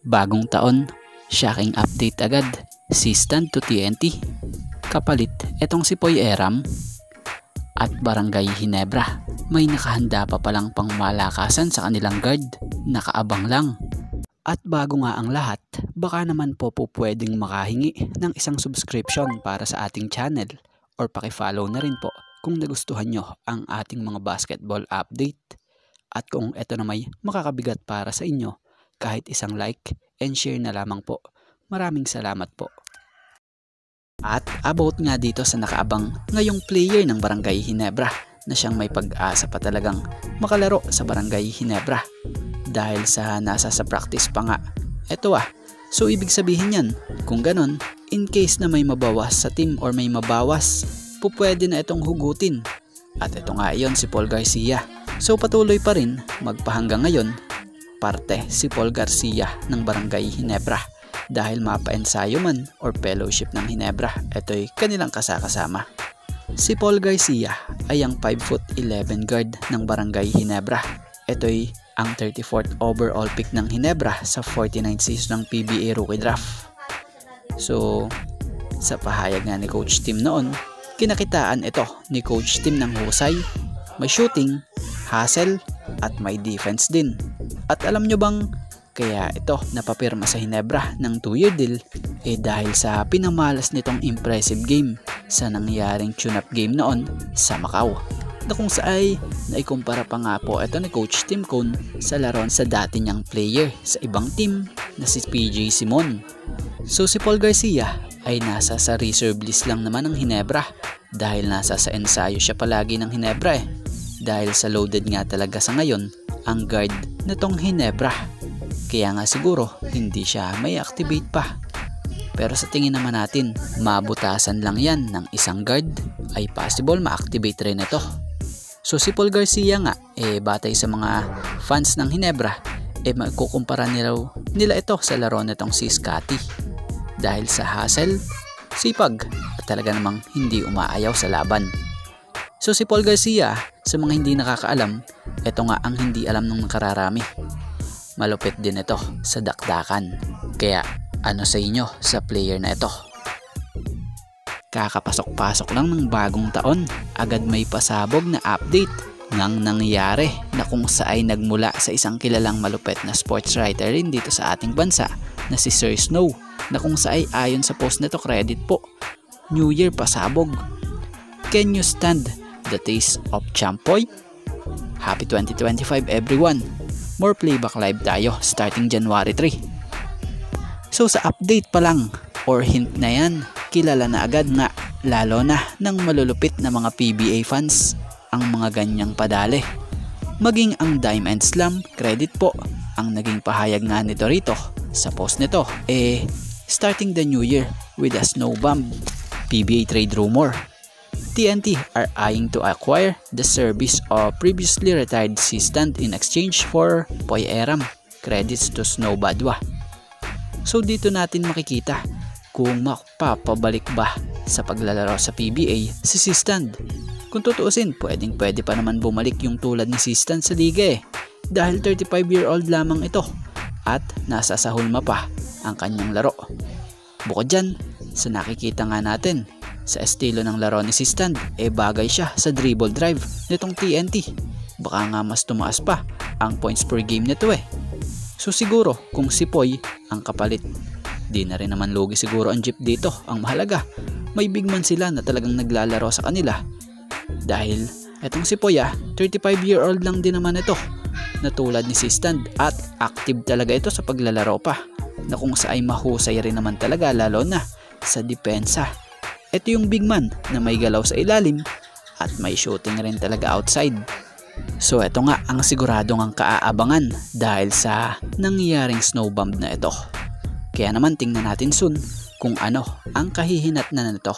Bagong taon, shocking update agad, C-Stand to TNT. Kapalit, etong si Poy Eram at Barangay Ginebra. May nakahanda pa palang pangmalakasan sa kanilang guard, nakaabang lang. At bago nga ang lahat, baka naman po pwedeng makahingi ng isang subscription para sa ating channel or pakifollow na rin po kung nagustuhan nyo ang ating mga basketball update. At kung ito na may makakabigat para sa inyo, kahit isang like and share na lamang po. Maraming salamat po. At about nga dito sa nakaabang ngayong player ng Barangay Ginebra na siyang may pag-asa pa talagang makalaro sa Barangay Ginebra dahil sa nasa sa practice pa nga. Eto so ibig sabihin yan, kung ganon, in case na may mabawas sa team or may mabawas, pwede na itong hugutin. At ito nga yon si Paul Garcia. So patuloy pa rin magpahanggang ngayon parte si Paul Garcia ng Barangay Ginebra dahil mapa-ensayo man or fellowship ng Ginebra, ito'y kanilang kasama. Si Paul Garcia ay ang 5'11" guard ng Barangay Ginebra. Ito'y ang 34th overall pick ng Ginebra sa 49th season ng PBA Rookie Draft. So sa pahayag nga ni Coach Tim noon, kinakitaan ito ni Coach Tim ng husay, may shooting, hustle at may defense din. At alam nyo bang kaya ito napapirma sa Ginebra ng 2-year deal dahil sa pinamalas nitong impressive game sa nangyaring tune-up game noon sa Macau, na kung saan naikumpara pa nga po ito ni Coach Tim Cone sa laron sa dati niyang player sa ibang team na si PJ Simon. So si Paul Garcia ay nasa sa reserve list lang naman ng Ginebra dahil nasa sa ensayo siya palagi ng Ginebra dahil sa loaded nga talaga sa ngayon ang guard na tong Ginebra. Kaya nga siguro hindi siya may activate pa. Pero sa tingin naman natin, mabutasan lang yan ng isang guard ay possible ma-activate rin ito. So si Paul Garcia nga, batay sa mga fans ng Ginebra, magkukumpara nila ito sa laro nitong si Scotty. Dahil sa hustle, sipag, at talaga namang hindi umaayaw sa laban. So si Paul Garcia, sa mga hindi nakakaalam, ito nga ang hindi alam ng nakararami. Malupit din ito sa dakdakan. Kaya ano sa inyo sa player na ito? Kakapasok-pasok lang ng bagong taon, agad may pasabog na update ng nangyari na kung saan nagmula sa isang kilalang malupit na sports writer rin dito sa ating bansa na si Sir Snow, na kung saan ayon sa post nito, credit po, New Year pasabog. Can you stand the taste of champoy? Happy 2025 everyone. More playback live tayo starting January 3. So sa update pa lang or hint na yan, kilala na agad nga lalo na ng malulupit na mga PBA fans ang mga ganyang padali. Maging ang Diamond Slam, credit po ang naging pahayag nga nito rito sa post nito, starting the new year with a snow bomb PBA trade rumor. TNT are eyeing to acquire the service of previously retired C-Stand in exchange for Poy Eram. Credits to Snow Badwa. So dito natin makikita kung mapapabalik ba sa paglalaro sa PBA si C-Stand. Kung tutuusin, pwede pa naman bumalik yung tulad ni C-Stand sa liga dahil 35-year-old lamang ito at nasa sa hulma pa ang kanyang laro. Bukod dyan, sa nakikita nga natin sa estilo ng laro ni C-Stand, bagay siya sa dribble drive nitong TNT. Baka nga mas tumaas pa ang points per game nito So siguro kung si Poy ang kapalit, di na rin naman lugi siguro ang jeep dito. Ang mahalaga, may big man sila na talagang naglalaro sa kanila. Dahil etong si Poy 35-year-old lang din naman ito na tulad ni C-Stand at active talaga ito sa paglalaro pa, na kung saan mahusay rin naman talaga lalo na sa depensa. Ito yung big man na may galaw sa ilalim at may shooting rin talaga outside. So ito nga ang siguradong ang kaaabangan dahil sa nangyaring snow bomb na ito. Kaya naman tingnan natin soon kung ano ang kahihinat na nito.